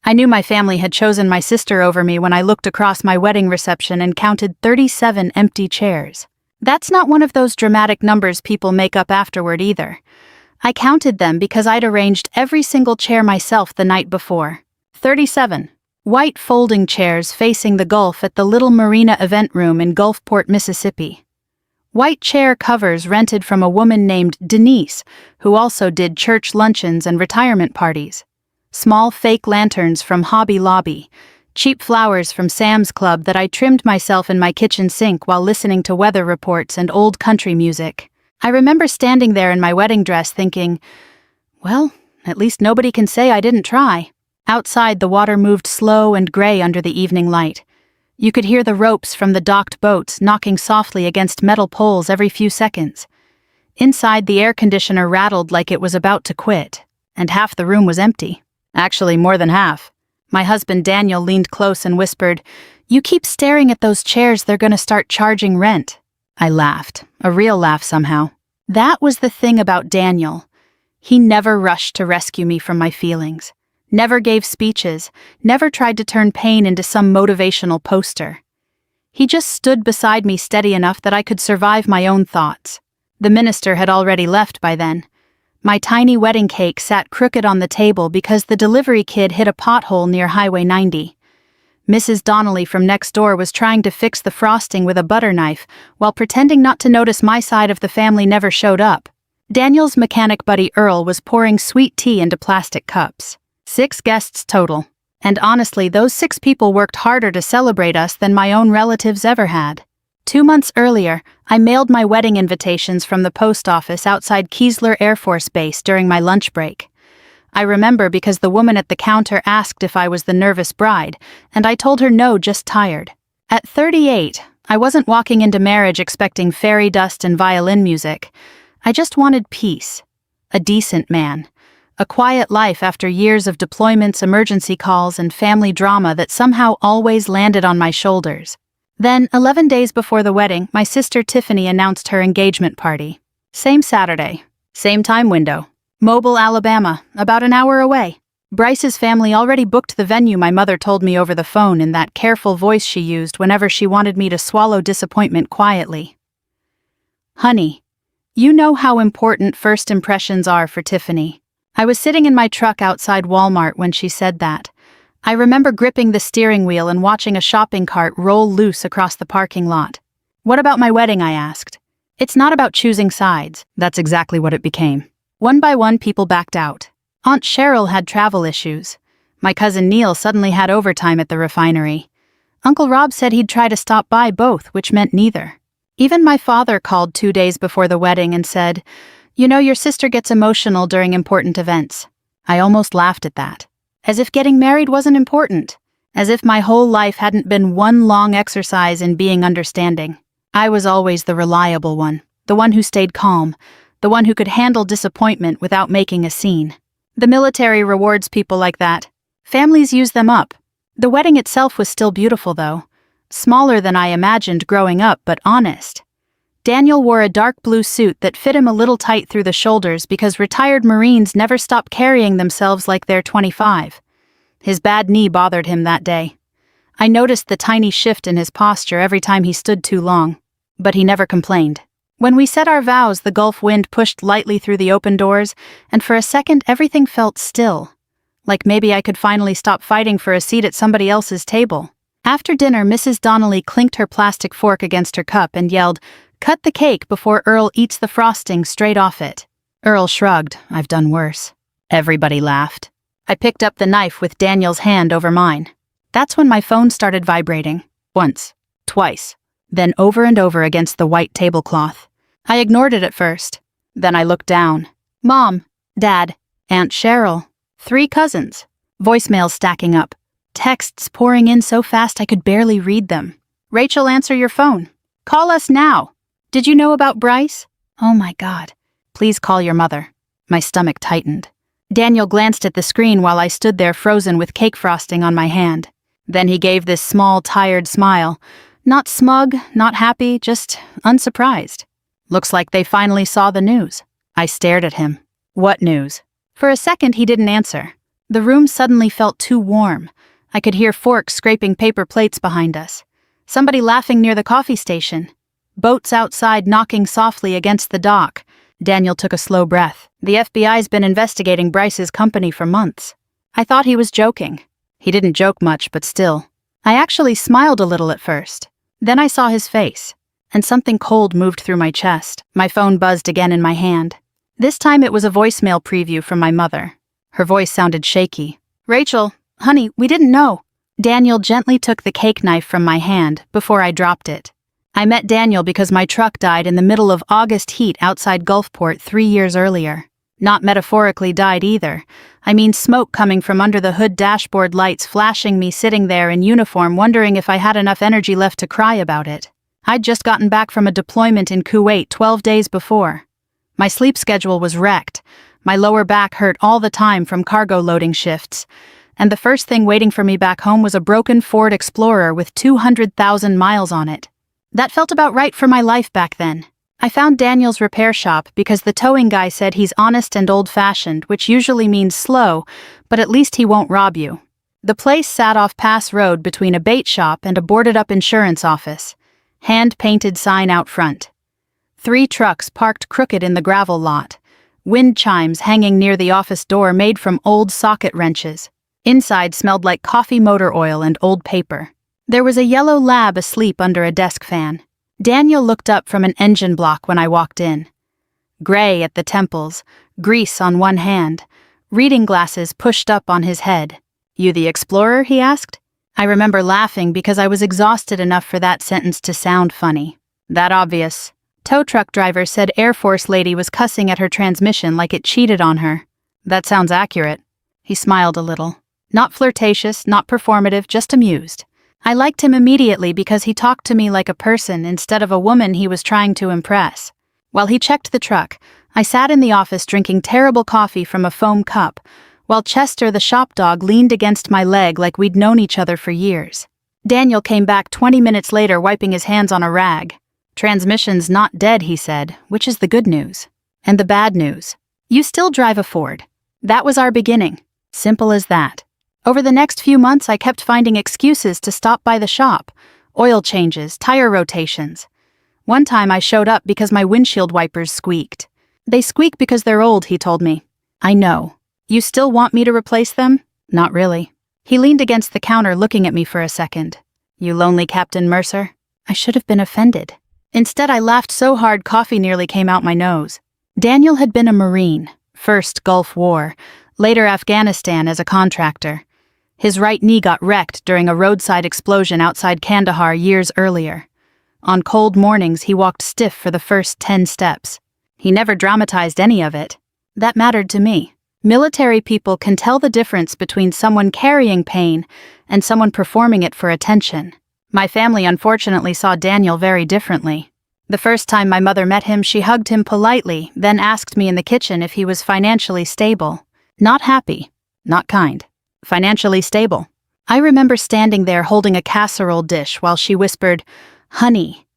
I knew my family had chosen my sister over me when I looked across my wedding reception and counted 37 empty chairs. That's not one of those dramatic numbers people make up afterward either. I counted them because I'd arranged every single chair myself the night before. 37. White folding chairs facing the Gulf at the Little Marina event room in Gulfport, Mississippi. White chair covers rented from a woman named Denise, who also did church luncheons and retirement parties. Small fake lanterns from Hobby Lobby. Cheap flowers from Sam's Club that I trimmed myself in my kitchen sink while listening to weather reports and old country music. I remember standing there in my wedding dress thinking, well, at least nobody can say I didn't try. Outside, the water moved slow and gray under the evening light. You could hear the ropes from the docked boats knocking softly against metal poles every few seconds. Inside, the air conditioner rattled like it was about to quit, and half the room was empty. Actually, more than half. My husband Daniel leaned close and whispered, "You keep staring at those chairs, they're gonna start charging rent." I laughed, a real laugh somehow. That was the thing about Daniel. He never rushed to rescue me from my feelings. Never gave speeches, never tried to turn pain into some motivational poster. He just stood beside me steady enough that I could survive my own thoughts. The minister had already left by then. My tiny wedding cake sat crooked on the table because the delivery kid hit a pothole near Highway 90. Mrs. Donnelly from next door was trying to fix the frosting with a butter knife while pretending not to notice my side of the family never showed up. Daniel's mechanic buddy Earl was pouring sweet tea into plastic cups. 6 guests total. And honestly, those 6 people worked harder to celebrate us than my own relatives ever had. 2 months earlier, I mailed my wedding invitations from the post office outside Keesler Air Force Base during my lunch break. I remember because the woman at the counter asked if I was the nervous bride, and I told her no, just tired. At 38, I wasn't walking into marriage expecting fairy dust and violin music. I just wanted peace. A decent man. A quiet life after years of deployments, emergency calls, and family drama that somehow always landed on my shoulders. Then, 11 days before the wedding, my sister Tiffany announced her engagement party. Same Saturday. Same time window. Mobile, Alabama, about an hour away. Bryce's family already booked the venue, my mother told me over the phone in that careful voice she used whenever she wanted me to swallow disappointment quietly. Honey, you know how important first impressions are for Tiffany. I was sitting in my truck outside Walmart when she said that. I remember gripping the steering wheel and watching a shopping cart roll loose across the parking lot. What about my wedding, I asked. It's not about choosing sides. That's exactly what it became. One by one, people backed out. Aunt Cheryl had travel issues. My cousin Neil suddenly had overtime at the refinery. Uncle Rob said he'd try to stop by both, which meant neither. Even my father called 2 days before the wedding and said, "You know, your sister gets emotional during important events." I almost laughed at that. As if getting married wasn't important. As if my whole life hadn't been one long exercise in being understanding. I was always the reliable one, the one who stayed calm, the one who could handle disappointment without making a scene. The military rewards people like that. Families use them up. The wedding itself was still beautiful, though. Smaller than I imagined growing up, but honest. Daniel wore a dark blue suit that fit him a little tight through the shoulders because retired Marines never stop carrying themselves like they're 25. His bad knee bothered him that day. I noticed the tiny shift in his posture every time he stood too long, but he never complained. When we said our vows, the Gulf wind pushed lightly through the open doors, and for a second everything felt still. Like maybe I could finally stop fighting for a seat at somebody else's table. After dinner, Mrs. Donnelly clinked her plastic fork against her cup and yelled, "Cut the cake before Earl eats the frosting straight off it." Earl shrugged. I've done worse. Everybody laughed. I picked up the knife with Daniel's hand over mine. That's when my phone started vibrating. Once. Twice. Then over and over against the white tablecloth. I ignored it at first. Then I looked down. Mom, Dad, Aunt Cheryl, 3 cousins. Voicemails stacking up. Texts pouring in so fast I could barely read them. "Rachel, answer your phone. Call us now. Did you know about Bryce? Oh my God. Please call your mother." My stomach tightened. Daniel glanced at the screen while I stood there frozen with cake frosting on my hand. Then he gave this small, tired smile. Not smug, not happy, just unsurprised. Looks like they finally saw the news. I stared at him. What news? For a second he didn't answer. The room suddenly felt too warm. I could hear forks scraping paper plates behind us. Somebody laughing near the coffee station. Boats outside knocking softly against the dock. Daniel took a slow breath. The FBI's been investigating Bryce's company for months. I thought he was joking. He didn't joke much, but still. I actually smiled a little at first. Then I saw his face, and something cold moved through my chest. My phone buzzed again in my hand. This time it was a voicemail preview from my mother. Her voice sounded shaky. "Rachel, honey, we didn't know." Daniel gently took the cake knife from my hand before I dropped it. I met Daniel because my truck died in the middle of August heat outside Gulfport 3 years earlier. Not metaphorically died either. I mean smoke coming from under the hood, dashboard lights flashing, me sitting there in uniform wondering if I had enough energy left to cry about it. I'd just gotten back from a deployment in Kuwait 12 days before. My sleep schedule was wrecked. My lower back hurt all the time from cargo loading shifts. And the first thing waiting for me back home was a broken Ford Explorer with 200,000 miles on it. That felt about right for my life back then. I found Daniel's repair shop because the towing guy said he's honest and old-fashioned, which usually means slow, but at least he won't rob you. The place sat off Pass Road between a bait shop and a boarded-up insurance office. Hand-painted sign out front. 3 trucks parked crooked in the gravel lot. Wind chimes hanging near the office door made from old socket wrenches. Inside smelled like coffee motor oil and old paper. There was a yellow lab asleep under a desk fan. Daniel looked up from an engine block when I walked in. Gray at the temples, grease on one hand, reading glasses pushed up on his head. "You the Explorer?" he asked. I remember laughing because I was exhausted enough for that sentence to sound funny. "That obvious." Tow truck driver said Air Force lady was cussing at her transmission like it cheated on her. "That sounds accurate." He smiled a little. Not flirtatious, not performative, just amused. I liked him immediately because he talked to me like a person instead of a woman he was trying to impress. While he checked the truck, I sat in the office drinking terrible coffee from a foam cup, while Chester the shop dog leaned against my leg like we'd known each other for years. Daniel came back 20 minutes later wiping his hands on a rag. "Transmission's not dead," he said, which is the good news. And the bad news. You still drive a Ford. That was our beginning. Simple as that. Over the next few months, I kept finding excuses to stop by the shop. Oil changes, tire rotations. One time I showed up because my windshield wipers squeaked. "They squeak because they're old," he told me. "I know. You still want me to replace them?" "Not really." He leaned against the counter looking at me for a second. "You lonely Captain Mercer?" I should have been offended. Instead, I laughed so hard coffee nearly came out my nose. Daniel had been a Marine, first Gulf War, later Afghanistan as a contractor. His right knee got wrecked during a roadside explosion outside Kandahar years earlier. On cold mornings, he walked stiff for the first 10 steps. He never dramatized any of it. That mattered to me. Military people can tell the difference between someone carrying pain and someone performing it for attention. My family unfortunately saw Daniel very differently. The first time my mother met him, she hugged him politely, then asked me in the kitchen if he was financially stable. Not happy. Not kind. Financially stable. I remember standing there holding a casserole dish while she whispered, "Honey,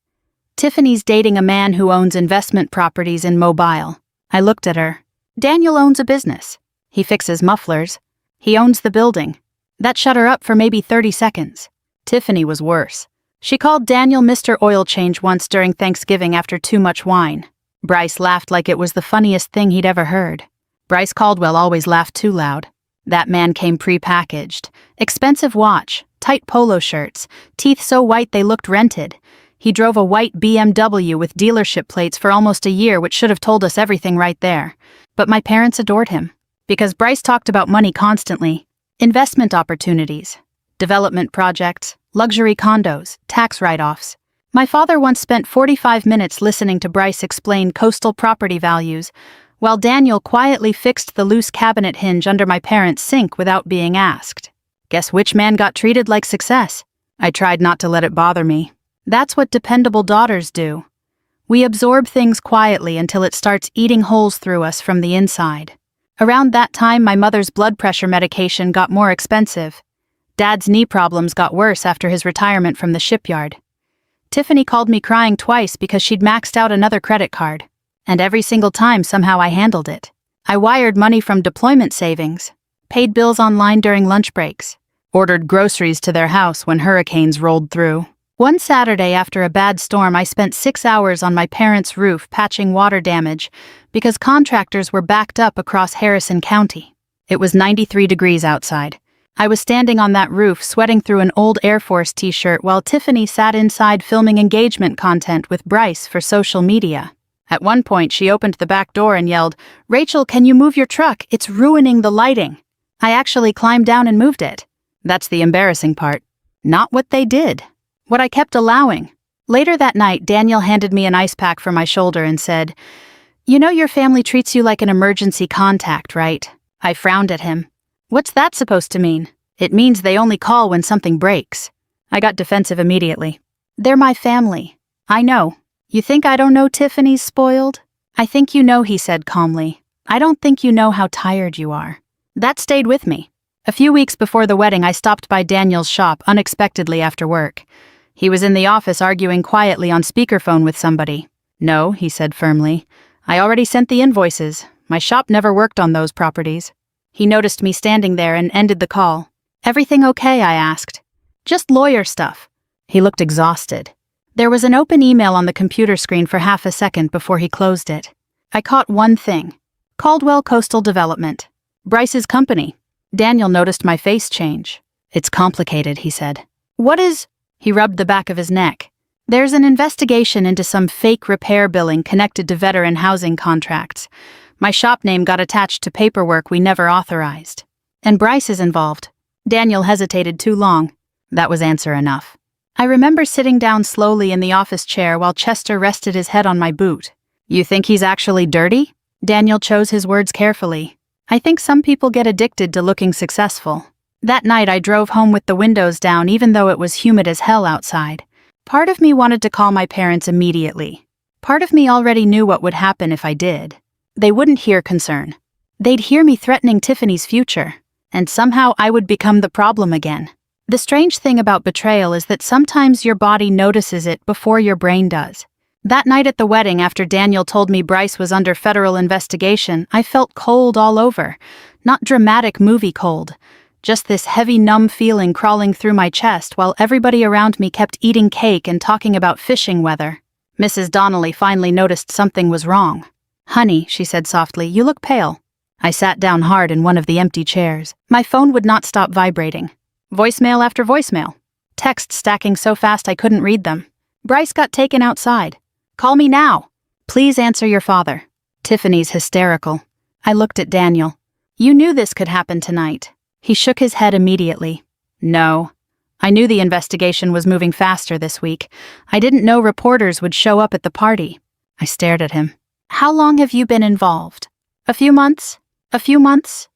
Tiffany's dating a man who owns investment properties in Mobile." I looked at her. "Daniel owns a business. He fixes mufflers. He owns the building." That shut her up for maybe 30 seconds. Tiffany was worse. She called Daniel Mr. Oil Change once during Thanksgiving after too much wine. Bryce laughed like it was the funniest thing he'd ever heard. Bryce Caldwell always laughed too loud. That man came pre-packaged. Expensive watch, tight polo shirts, teeth so white they looked rented. He drove a white BMW with dealership plates for almost a year, which should have told us everything right there. But my parents adored him. Because Bryce talked about money constantly. Investment opportunities, development projects, luxury condos, tax write-offs. My father once spent 45 minutes listening to Bryce explain coastal property values, while Daniel quietly fixed the loose cabinet hinge under my parents' sink without being asked. Guess which man got treated like success? I tried not to let it bother me. That's what dependable daughters do. We absorb things quietly until it starts eating holes through us from the inside. Around that time, my mother's blood pressure medication got more expensive. Dad's knee problems got worse after his retirement from the shipyard. Tiffany called me crying twice because she'd maxed out another credit card. And every single time somehow I handled it. I wired money from deployment savings. paid bills online during lunch breaks, ordered groceries to their house when hurricanes rolled through. One Saturday after a bad storm, I spent 6 hours on my parents' roof patching water damage because contractors were backed up across Harrison County. It was 93 degrees outside. I was standing on that roof sweating through an old Air Force t-shirt while Tiffany sat inside filming engagement content with Bryce for social media. At one point, she opened the back door and yelled, "Rachel, can you move your truck? It's ruining the lighting." I actually climbed down and moved it. That's the embarrassing part. Not what they did. What I kept allowing. Later that night, Daniel handed me an ice pack for my shoulder and said, "You know your family treats you like an emergency contact, right?" I frowned at him. "What's that supposed to mean?" "It means they only call when something breaks." I got defensive immediately. "They're my family." "I know. You think I don't know Tiffany's spoiled?" "I think you know," he said calmly. "I don't think you know how tired you are." That stayed with me. A few weeks before the wedding, I stopped by Daniel's shop unexpectedly after work. He was in the office arguing quietly on speakerphone with somebody. "No," he said firmly. "I already sent the invoices. My shop never worked on those properties." He noticed me standing there and ended the call. "Everything okay?" I asked. "Just lawyer stuff." He looked exhausted. There was an open email on the computer screen for half a second before he closed it. I caught one thing. Caldwell Coastal Development. Bryce's company. Daniel noticed my face change. "It's complicated," he said. "What is—" He rubbed the back of his neck. "There's an investigation into some fake repair billing connected to veteran housing contracts. My shop name got attached to paperwork we never authorized. And Bryce is involved." Daniel hesitated too long. That was answer enough. I remember sitting down slowly in the office chair while Chester rested his head on my boot. "You think he's actually dirty?" Daniel chose his words carefully. "I think some people get addicted to looking successful." That night I drove home with the windows down even though it was humid as hell outside. Part of me wanted to call my parents immediately. Part of me already knew what would happen if I did. They wouldn't hear concern. They'd hear me threatening Tiffany's future, and somehow I would become the problem again. The strange thing about betrayal is that sometimes your body notices it before your brain does. That night at the wedding, after Daniel told me Bryce was under federal investigation, I felt cold all over. Not dramatic movie cold. Just this heavy, numb feeling crawling through my chest while everybody around me kept eating cake and talking about fishing weather. Mrs. Donnelly finally noticed something was wrong. "Honey," she said softly, "you look pale." I sat down hard in one of the empty chairs. My phone would not stop vibrating. Voicemail after voicemail. Texts stacking so fast I couldn't read them. "Bryce got taken outside. Call me now. Please answer your father. Tiffany's hysterical." I looked at Daniel. "You knew this could happen tonight." He shook his head immediately. "No. I knew the investigation was moving faster this week. I didn't know reporters would show up at the party." I stared at him. "How long have you been involved?" "A few months." "A few months?